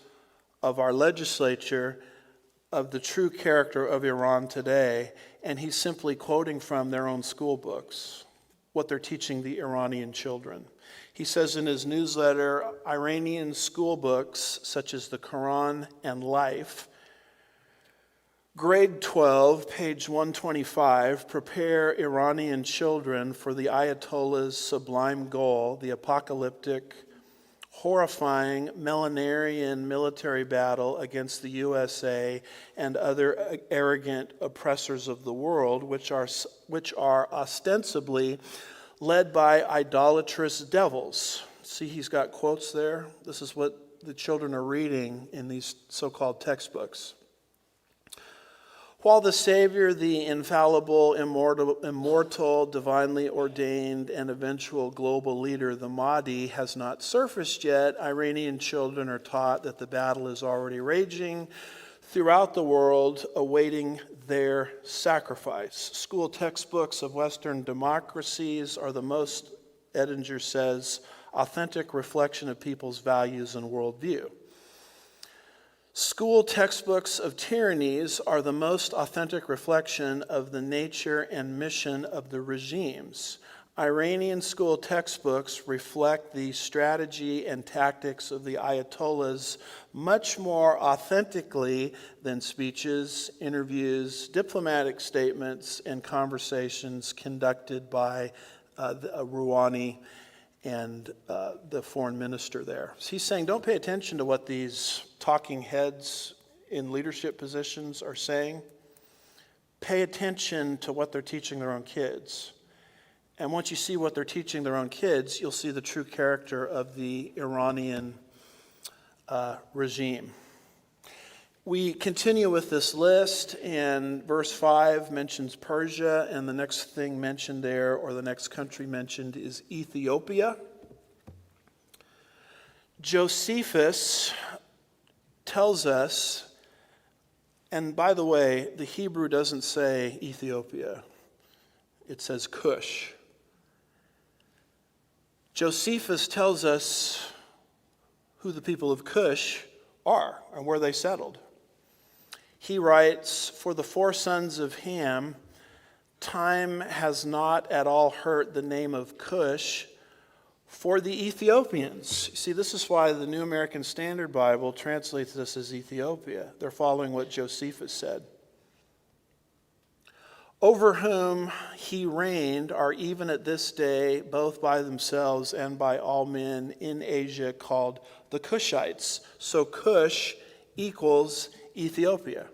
of our legislature of the true character of Iran today, and he's simply quoting from their own school books, what they're teaching the Iranian children. He says in his newsletter, Iranian school books such as the Quran and Life, grade 12, page 125, prepare Iranian children for the Ayatollah's sublime goal, the apocalyptic, horrifying millenarian military battle against the USA and other arrogant oppressors of the world, which are ostensibly led by idolatrous devils. See, he's got quotes there. This is what the children are reading in these so-called textbooks. While the Savior, the infallible, immortal, divinely ordained, and eventual global leader, the Mahdi, has not surfaced yet, Iranian children are taught that the battle is already raging throughout the world, awaiting their sacrifice. School textbooks of Western democracies are the most, Edinger says, authentic reflection of people's values and worldview. School textbooks of tyrannies are the most authentic reflection of the nature and mission of the regimes. Iranian school textbooks reflect the strategy and tactics of the Ayatollahs much more authentically than speeches, interviews, diplomatic statements, and conversations conducted by Rouhani and the foreign minister there. So he's saying, don't pay attention to what these talking heads in leadership positions are saying. Pay attention to what they're teaching their own kids. And once you see what they're teaching their own kids, you'll see the true character of the Iranian regime. We continue with this list, and verse 5 mentions Persia, and the next thing mentioned there, or the next country mentioned, is Ethiopia. Josephus tells us, and by the way, the Hebrew doesn't say Ethiopia, it says Cush. Josephus tells us who the people of Cush are and where they settled. He writes, "For the four sons of Ham, time has not at all hurt the name of Cush for the Ethiopians." See, this is why the New American Standard Bible translates this as Ethiopia. They're following what Josephus said. "Over whom he reigned are even at this day, both by themselves and by all men in Asia, called the Cushites." So Cush equals Ethiopia.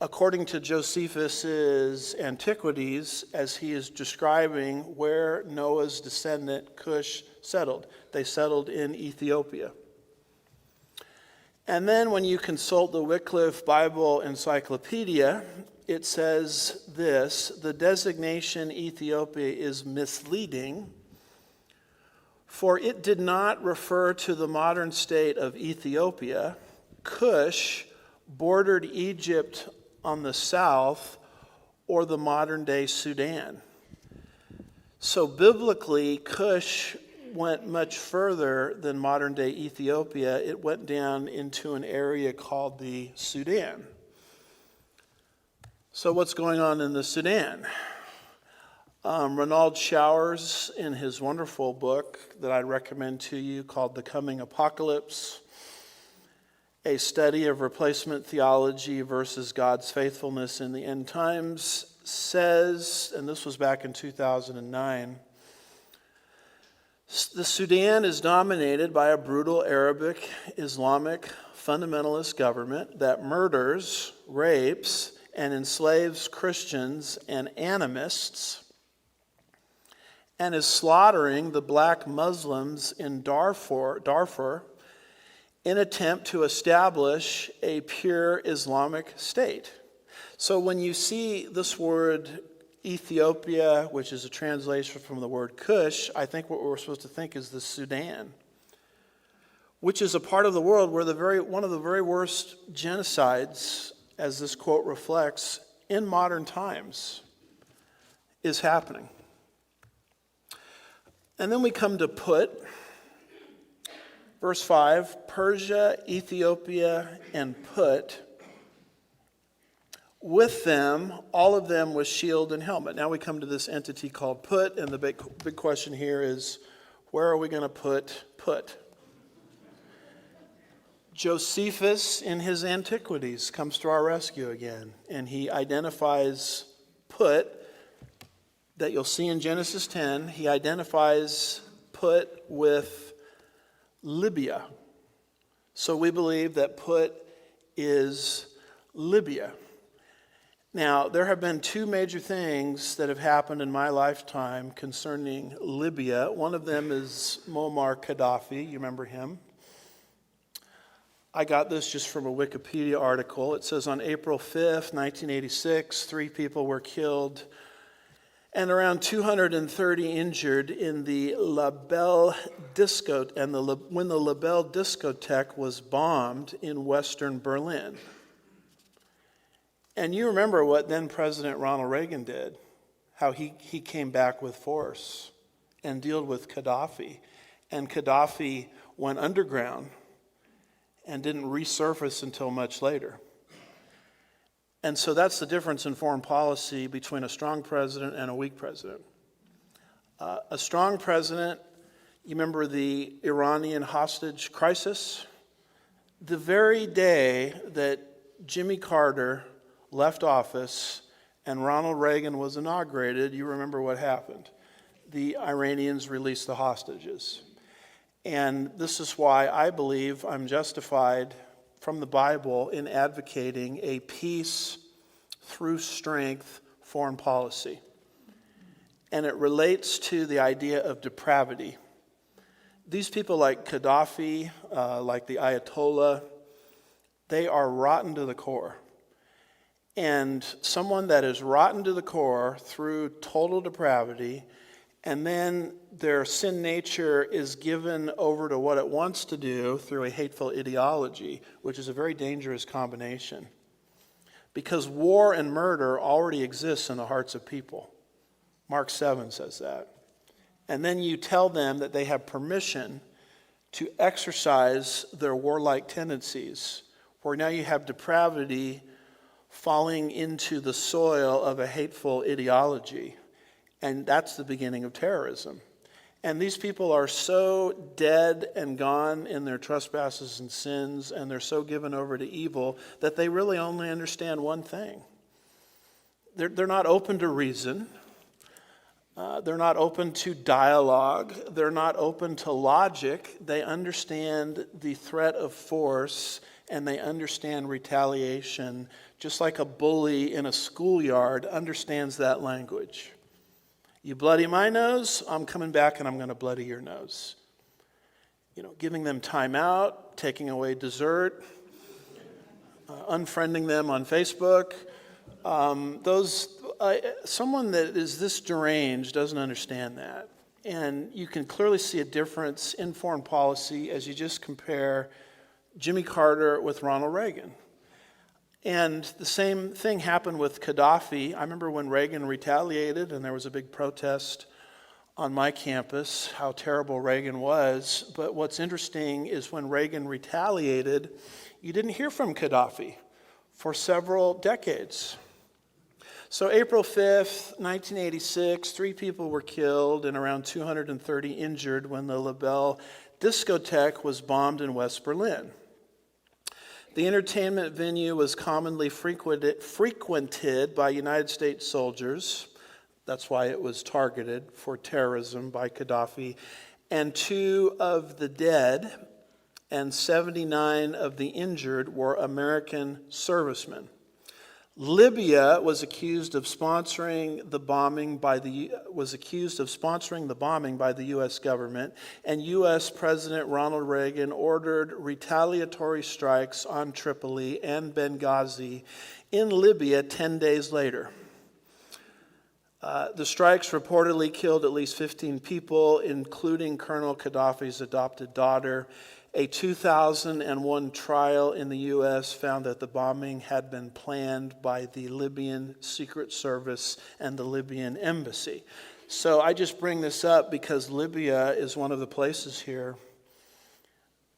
According to Josephus's Antiquities, as he is describing where Noah's descendant Cush settled. They settled in Ethiopia. And then when you consult the Wycliffe Bible Encyclopedia, it says this: the designation Ethiopia is misleading, for it did not refer to the modern state of Ethiopia. Cush bordered Egypt on the south, or the modern-day Sudan. So biblically, Cush went much further than modern-day Ethiopia. It went down into an area called the Sudan. So what's going on in the Sudan? Ronald Showers, in his wonderful book that I'd recommend to you called The Coming Apocalypse, a study of replacement theology versus God's faithfulness in the end times, says, and this was back in 2009, the Sudan is dominated by a brutal Arabic Islamic fundamentalist government that murders, rapes, and enslaves Christians and animists, and is slaughtering the black Muslims in Darfur in attempt to establish a pure Islamic state. So when you see this word Ethiopia, which is a translation from the word Cush, I think what we're supposed to think is the Sudan, which is a part of the world where one of the very worst genocides, as this quote reflects, in modern times is happening. And then we come to Put. Verse 5, Persia, Ethiopia, and Put, with them, all of them with shield and helmet. Now we come to this entity called Put, and the big question here is, where are we going to put Put? Josephus, in his Antiquities, comes to our rescue again, and he identifies Put, that you'll see in Genesis 10, he identifies Put with Libya. So we believe that Put is Libya. Now, there have been two major things that have happened in my lifetime concerning Libya. One of them is Muammar Gaddafi. You remember him? I got this just from a Wikipedia article. It says on April 5th, 1986, 3 people were killed and around 230 injured in the La Belle Disco, when the La Belle discotheque was bombed in Western Berlin. And you remember what then President Ronald Reagan did, how he came back with force and dealt with Gaddafi. And Gaddafi went underground and didn't resurface until much later. And so that's the difference in foreign policy between a strong president and a weak president. A strong president, you remember the Iranian hostage crisis? The very day that Jimmy Carter left office and Ronald Reagan was inaugurated, you remember what happened. The Iranians released the hostages. And this is why I believe I'm justified from the Bible in advocating a peace through strength foreign policy. And it relates to the idea of depravity. These people like Gaddafi, like the Ayatollah, they are rotten to the core. And someone that is rotten to the core through total depravity, and then their sin nature is given over to what it wants to do through a hateful ideology, which is a very dangerous combination. Because war and murder already exists in the hearts of people. Mark 7 says that. And then you tell them that they have permission to exercise their warlike tendencies, where now you have depravity falling into the soil of a hateful ideology. And that's the beginning of terrorism. And these people are so dead and gone in their trespasses and sins, and they're so given over to evil that they really only understand one thing. They're not open to reason. They're not open to dialogue. They're not open to logic. They understand the threat of force, and they understand retaliation, just like a bully in a schoolyard understands that language. You bloody my nose, I'm coming back and I'm going to bloody your nose. Giving them time out, taking away dessert, unfriending them on Facebook. Someone that is this deranged doesn't understand that. And you can clearly see a difference in foreign policy as you just compare Jimmy Carter with Ronald Reagan. And the same thing happened with Gaddafi. I remember when Reagan retaliated and there was a big protest on my campus, how terrible Reagan was. But what's interesting is when Reagan retaliated, you didn't hear from Gaddafi for several decades. So April 5th, 1986, 3 people were killed and around 230 injured when the La Belle discotheque was bombed in West Berlin. The entertainment venue was commonly frequented by United States soldiers. That's why it was targeted for terrorism by Gaddafi. And 2 of the dead and 79 of the injured were American servicemen. Libya was accused of sponsoring the bombing by the U.S. government, and U.S. President Ronald Reagan ordered retaliatory strikes on Tripoli and Benghazi in Libya 10 days later. The strikes reportedly killed at least 15 people, including Colonel Gaddafi's adopted daughter. A 2001 trial in the U.S. found that the bombing had been planned by the Libyan Secret Service and the Libyan embassy. So I just bring this up because Libya is one of the places here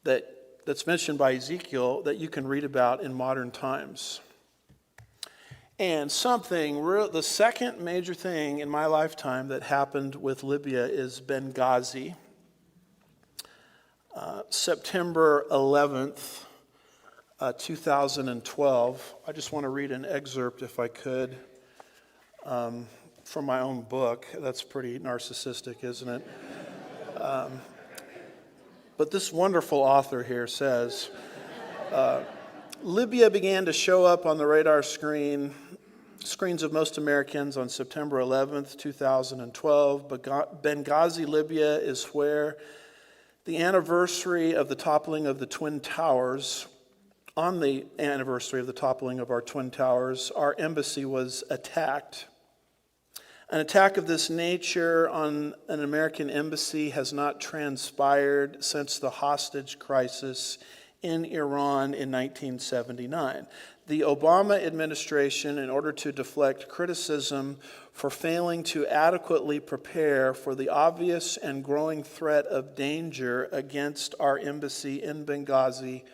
that's mentioned by Ezekiel that you can read about in modern times. And the second major thing in my lifetime that happened with Libya is Benghazi. September 11th, 2012. I just want to read an excerpt, if I could, from my own book. That's pretty narcissistic, isn't it? But this wonderful author here says, Libya began to show up on the radar screens of most Americans on September 11th, 2012. Benghazi, Libya is where the anniversary of the toppling of the Twin Towers on the anniversary of the toppling of our Twin Towers, our embassy was attacked. An attack of this nature on an American embassy has not transpired since the hostage crisis in Iran in 1979. The Obama administration, in order to deflect criticism for failing to adequately prepare for the obvious and growing threat of danger against our embassy in Benghazi,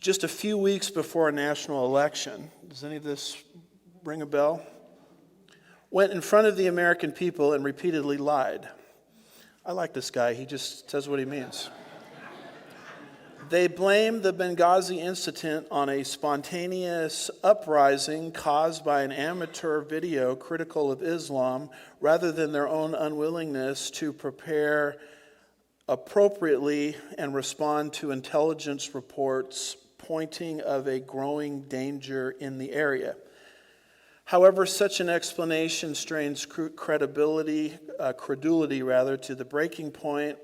just a few weeks before a national election, does any of this ring a bell? Went in front of the American people and repeatedly lied. I like this guy, he just says what he means. They blamed the Benghazi incident on a spontaneous uprising caused by an amateur video critical of Islam rather than their own unwillingness to prepare appropriately and respond to intelligence reports pointing of a growing danger in the area. However, such an explanation strains credulity to the breaking point.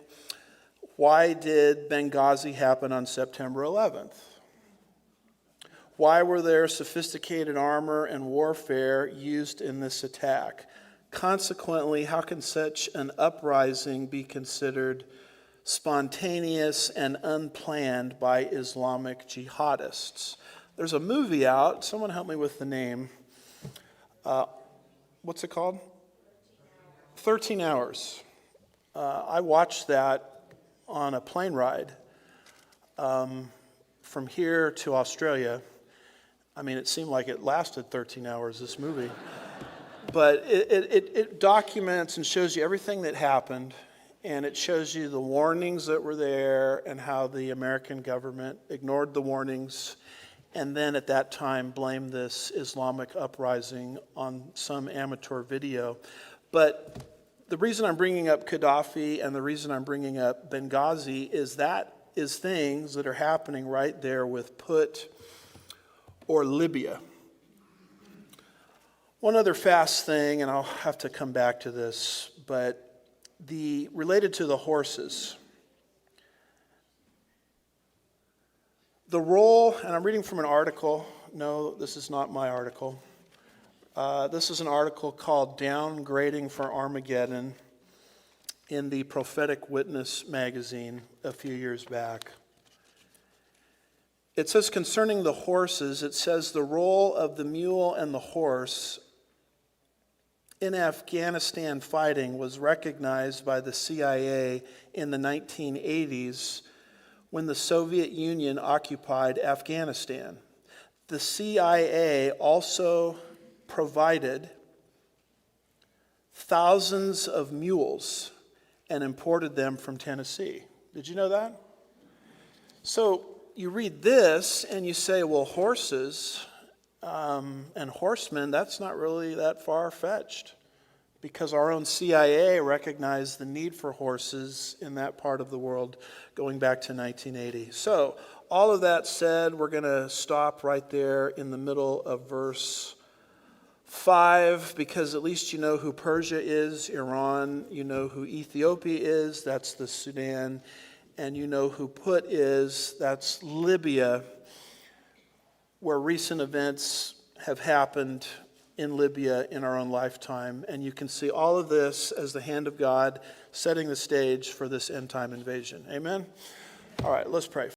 Why did Benghazi happen on September 11th? Why were there sophisticated armor and warfare used in this attack? Consequently, how can such an uprising be considered spontaneous and unplanned by Islamic jihadists? There's a movie out. Someone help me with the name. What's it called? 13 Hours. I watched that on a plane ride from here to Australia. I mean, it seemed like it lasted 13 hours, this movie. But it documents and shows you everything that happened, and it shows you the warnings that were there and how the American government ignored the warnings and then at that time blamed this Islamic uprising on some amateur video. But the reason I'm bringing up Gaddafi and the reason I'm bringing up Benghazi is things that are happening right there with Put or Libya. One other fast thing, and I'll have to come back to this, but related to the horses. The role, and I'm reading from an article. No, this is not my article. This is an article called Downgrading for Armageddon in the Prophetic Witness magazine a few years back. It says concerning the horses, it says the role of the mule and the horse in Afghanistan fighting was recognized by the CIA in the 1980s when the Soviet Union occupied Afghanistan. The CIA also provided thousands of mules and imported them from Tennessee. Did you know that? So you read this and you say, well, horses and horsemen, that's not really that far-fetched, because our own CIA recognized the need for horses in that part of the world going back to 1980. So all of that said, we're going to stop right there in the middle of verse 5, because at least you know who Persia is, Iran, you know who Ethiopia is, that's the Sudan, and you know who Put is, that's Libya, where recent events have happened in Libya in our own lifetime. And you can see all of this as the hand of God setting the stage for this end time invasion. Amen? All right, let's pray.